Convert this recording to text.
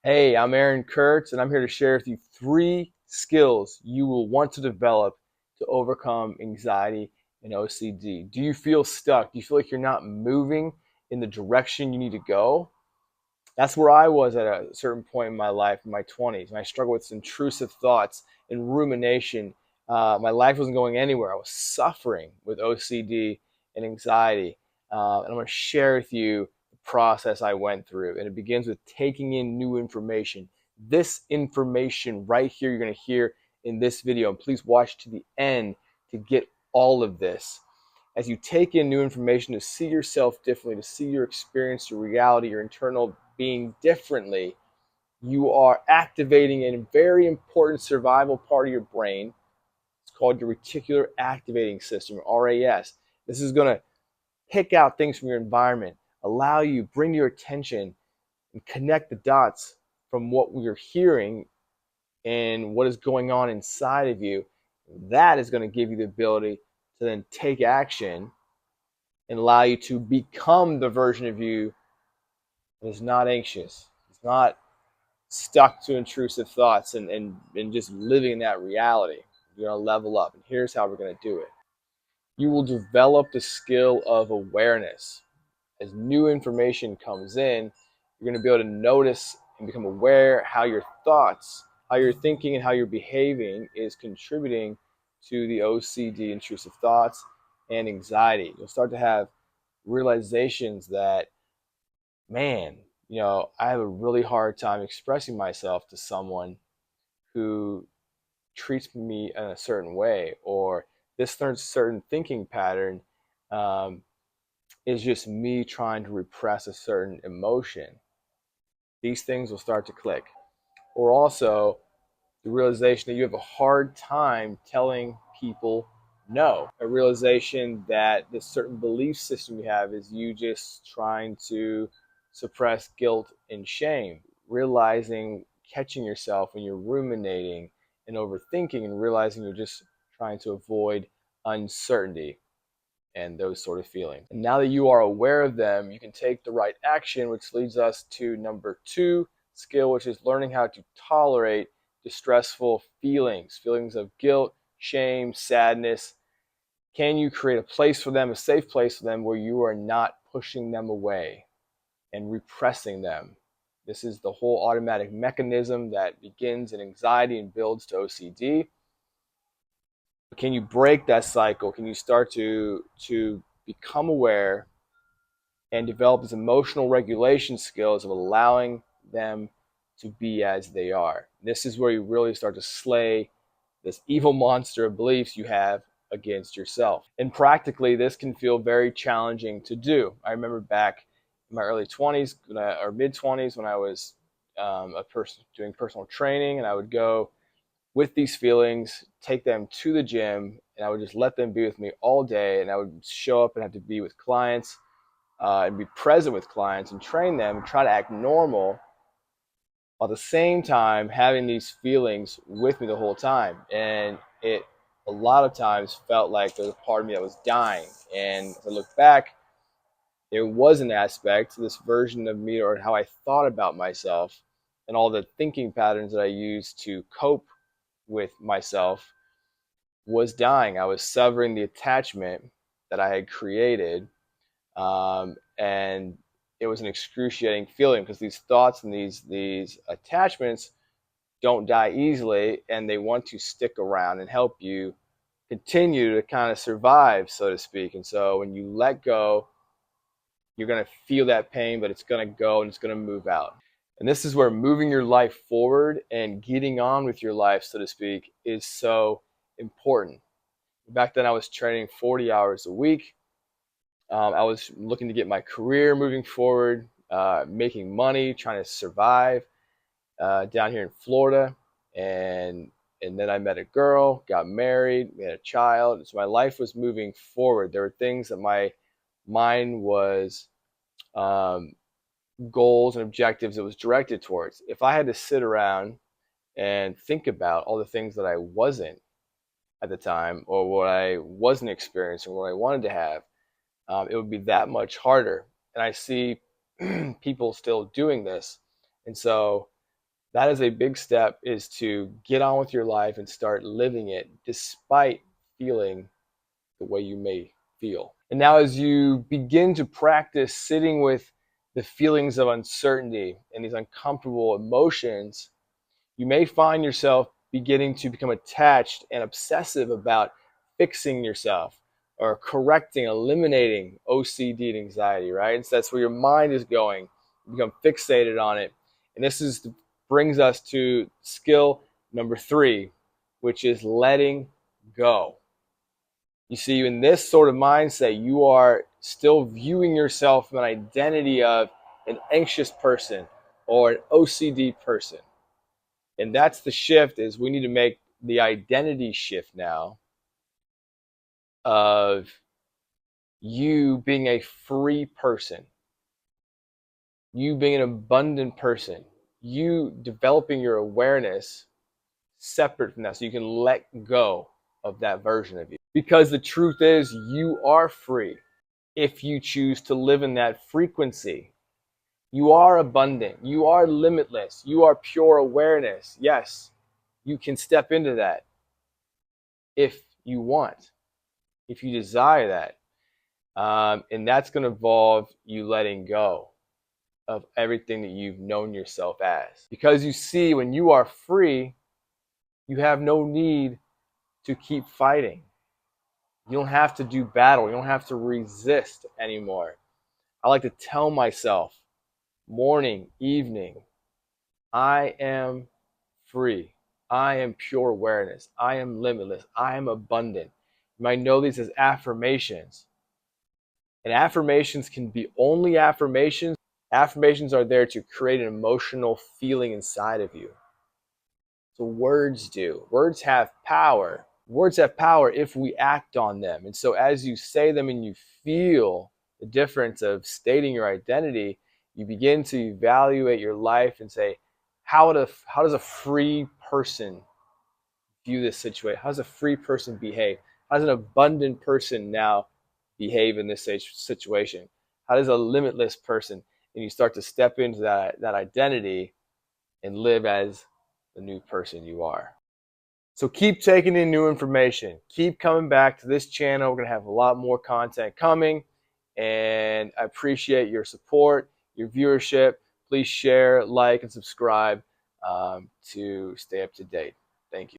Hey, I'm Aaron Kurtz, and I'm here to share with you 3 skills you will want to develop to overcome anxiety and OCD. Do you feel stuck? Do you feel like you're not moving in the direction you need to go? That's where I was at a certain point in my life, in my 20s, and I struggled with intrusive thoughts and rumination. My life wasn't going anywhere. I was suffering with OCD and anxiety. And I'm going to share with you the process I went through. And it begins with taking in new information. This information right here, you're going to hear in this video. And please watch to the end to get all of this. As you take in new information to see yourself differently, to see your experience, your reality, your internal being differently, you are activating a very important survival part of your brain. It's called your reticular activating system, or RAS. This is going to pick out things from your environment, allow you, bring your attention, and connect the dots from what we're hearing and what is going on inside of you. That is going to give you the ability to then take action and allow you to become the version of you that is not anxious, is not stuck to intrusive thoughts and just living in that reality. You're going to level up. And here's how we're going to do it. You will develop the skill of awareness. As new information comes in, you're going to be able to notice and become aware how your thoughts, how you're thinking, and how you're behaving is contributing to the OCD, intrusive thoughts, and anxiety. You'll start to have realizations that, man, I have a really hard time expressing myself to someone who treats me in a certain way, or this certain thinking pattern um, is just me trying to repress a certain emotion. These things will start to click. Or also the realization that you have a hard time telling people no. A realization that this certain belief system you have is you just trying to suppress guilt and shame. Realizing, catching yourself when you're ruminating and overthinking, and realizing you're just trying to avoid uncertainty and those sort of feelings. And now that you are aware of them, you can take the right action, which leads us to number 2 skill, which is learning how to tolerate distressful feelings, feelings of guilt, shame, sadness. Can you create a place for them, a safe place for them, where you are not pushing them away and repressing them? This is the whole automatic mechanism that begins in anxiety and builds to OCD. Can you break that cycle? Can you start to become aware and develop these emotional regulation skills of allowing them to be as they are? This is where you really start to slay this evil monster of beliefs you have against yourself. And practically, this can feel very challenging to do. I remember back in my early 20s or mid 20s when I was a person doing personal training, and I would go with these feelings, take them to the gym, and I would just let them be with me all day. And I would show up and have to be with clients and be present with clients and train them and try to act normal while at the same time having these feelings with me the whole time. And it a lot of times felt like there was a part of me that was dying. And as I look back, there was an aspect to this version of me, or how I thought about myself and all the thinking patterns that I used to cope with myself, was dying. I was severing the attachment that I had created, and it was an excruciating feeling because these thoughts and these attachments don't die easily, and they want to stick around and help you continue to kind of survive, so to speak. And so when you let go, you're going to feel that pain, but it's going to go and it's going to move out. And this is where moving your life forward and getting on with your life, so to speak, is so important. Back then, I was training 40 hours a week. I was looking to get my career moving forward, making money, trying to survive down here in Florida. And then I met a girl, got married, we had a child. So my life was moving forward. There were things that my mind was um, goals and objectives it was directed towards. If I had to sit around and think about all the things that I wasn't at the time, or what I wasn't experiencing, what I wanted to have, it would be that much harder. And I see people still doing this. And so That is a big step, is to get on with your life and start living it despite feeling the way you may feel. And now, as you begin to practice sitting with the feelings of uncertainty and these uncomfortable emotions, you may find yourself beginning to become attached and obsessive about fixing yourself or correcting, eliminating OCD and anxiety, right? And so that's where your mind is going. You become fixated on it. And brings us to skill number 3, which is letting go. You see, in this sort of mindset, you are still viewing yourself from an identity of an anxious person or an OCD person. And that's the shift, is we need to make the identity shift now of you being a free person, you being an abundant person, you developing your awareness separate from that so you can let go of that version of you. Because the truth is, you are free if you choose to live in that frequency. You are abundant, you are limitless, you are pure awareness. Yes, you can step into that if you want, if you desire that. And that's going to involve you letting go of everything that you've known yourself as. Because you see, when you are free, you have no need to keep fighting. You don't have to do battle. You don't have to resist anymore. I like to tell myself morning, evening, I am free. I am pure awareness. I am limitless. I am abundant. You might know these as affirmations. And affirmations can be only affirmations. Affirmations are there to create an emotional feeling inside of you. So words do. Words have power. Words have power if we act on them. And so as you say them and you feel the difference of stating your identity, you begin to evaluate your life and say, how does a free person view this situation? How does a free person behave? How does an abundant person now behave in this situation? How does a limitless person? And you start to step into that identity and live as the new person you are. So keep taking in new information. Keep coming back to this channel. We're going to have a lot more content coming. And I appreciate your support, your viewership. Please share, like, and subscribe to stay up to date. Thank you.